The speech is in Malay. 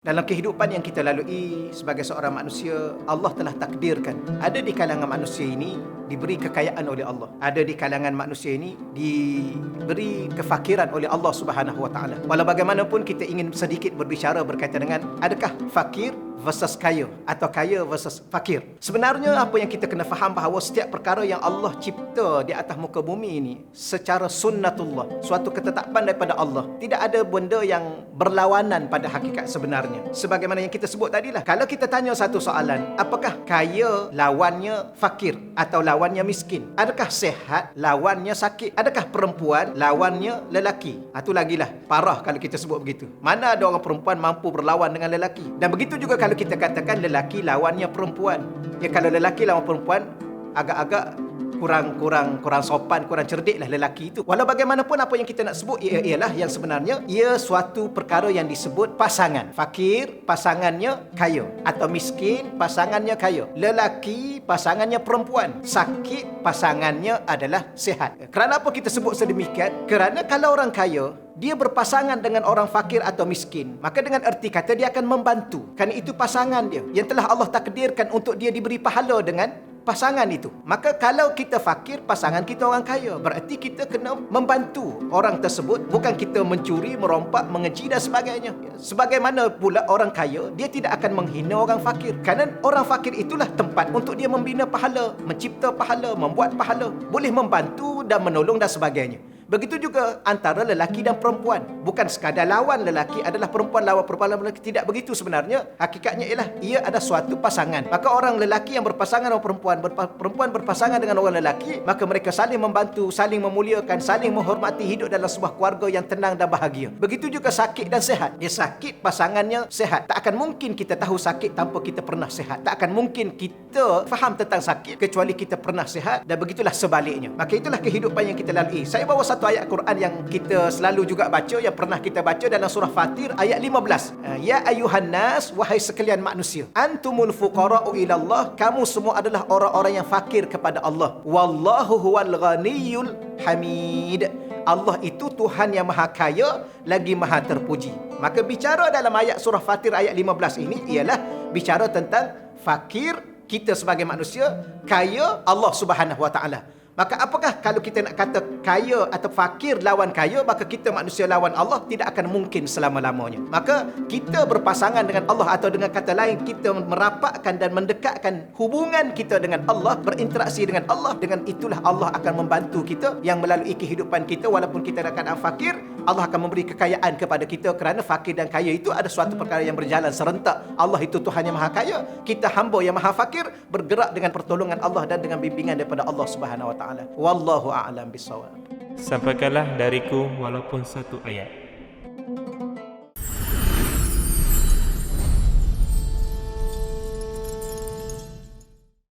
Dalam kehidupan yang kita lalui sebagai seorang manusia, Allah telah takdirkan ada di kalangan manusia ini diberi kekayaan oleh Allah. Ada di kalangan manusia ini diberi kefakiran oleh Allah Subhanahu Wa Taala. Walau bagaimanapun kita ingin sedikit berbicara berkaitan dengan adakah fakir versus kaya atau kaya versus fakir. Sebenarnya apa yang kita kena faham bahawa setiap perkara yang Allah cipta di atas muka bumi ini secara sunnatullah, suatu ketetapan daripada Allah. Tidak ada benda yang berlawanan pada hakikat sebenarnya. Sebagaimana yang kita sebut tadilah, kalau kita tanya satu soalan, apakah kaya lawannya fakir atau lawannya miskin? Adakah sehat lawannya sakit? Adakah perempuan lawannya lelaki? Itu lagilah parah kalau kita sebut begitu. Mana ada orang perempuan mampu berlawan dengan lelaki? Dan begitu juga kalau kita katakan lelaki lawannya perempuan. Ya, kalau lelaki lawan perempuan agak-agak kurang sopan, kurang cerdik lah lelaki itu. Walau bagaimanapun apa yang kita nak sebut ialah yang sebenarnya ia suatu perkara yang disebut pasangan. Fakir pasangannya kaya, atau miskin pasangannya kaya, lelaki pasangannya perempuan, sakit pasangannya adalah sihat. Kerana apa kita sebut sedemikian? Kerana kalau orang kaya dia berpasangan dengan orang fakir atau miskin, maka dengan erti kata dia akan membantu. Kerana itu pasangan dia yang telah Allah takdirkan untuk dia diberi pahala dengan pasangan itu. Maka kalau kita fakir, pasangan kita orang kaya, berarti kita kena membantu orang tersebut, bukan kita mencuri, merompak, mengeji dan sebagainya. Sebagaimana pula orang kaya, dia tidak akan menghina orang fakir. Kerana orang fakir itulah tempat untuk dia membina pahala, mencipta pahala, membuat pahala, boleh membantu dan menolong dan sebagainya. Begitu juga antara lelaki dan perempuan. Bukan sekadar lawan lelaki adalah perempuan lawan perempuan lelaki. Tidak begitu sebenarnya. Hakikatnya ialah ia ada suatu pasangan. Maka orang lelaki yang berpasangan dengan perempuan berpasangan dengan orang lelaki, maka mereka saling membantu, saling memuliakan, saling menghormati, hidup dalam sebuah keluarga yang tenang dan bahagia. Begitu juga sakit dan sehat. Dia sakit, pasangannya sehat. Tak akan mungkin kita tahu sakit tanpa kita pernah sehat. Tak akan mungkin kita faham tentang sakit kecuali kita pernah sehat, dan begitulah sebaliknya. Maka itulah kehidupan yang kita lalui. Saya bawa satu ayat Quran yang kita selalu juga baca, yang pernah kita baca dalam surah Fatir ayat 15. Ya ayuhan nas, wahai sekalian manusia, antumul fuqara'u ilallah, kamu semua adalah orang-orang yang fakir kepada Allah. Wallahu huwal ghaniyul hamid. Allah itu Tuhan yang maha kaya lagi maha terpuji. Maka bicara dalam ayat surah Fatir ayat 15 ini ialah bicara tentang fakir kita sebagai manusia, kaya Allah Subhanahu Wa Taala. Maka apakah kalau kita nak kata kaya atau fakir lawan kaya, maka kita manusia lawan Allah tidak akan mungkin selama-lamanya. Maka kita berpasangan dengan Allah, atau dengan kata lain kita merapatkan dan mendekatkan hubungan kita dengan Allah, berinteraksi dengan Allah. Dengan itulah Allah akan membantu kita yang melalui kehidupan kita. Walaupun kita dalam keadaan fakir, Allah akan memberi kekayaan kepada kita, kerana fakir dan kaya itu ada suatu perkara yang berjalan serentak. Allah itu Tuhan yang maha kaya, kita hamba yang maha fakir, bergerak dengan pertolongan Allah dan dengan bimbingan daripada Allah Subhanahu Wa Taala. Wallahu a'lam bissawab. Sampaikanlah dariku walaupun satu ayat.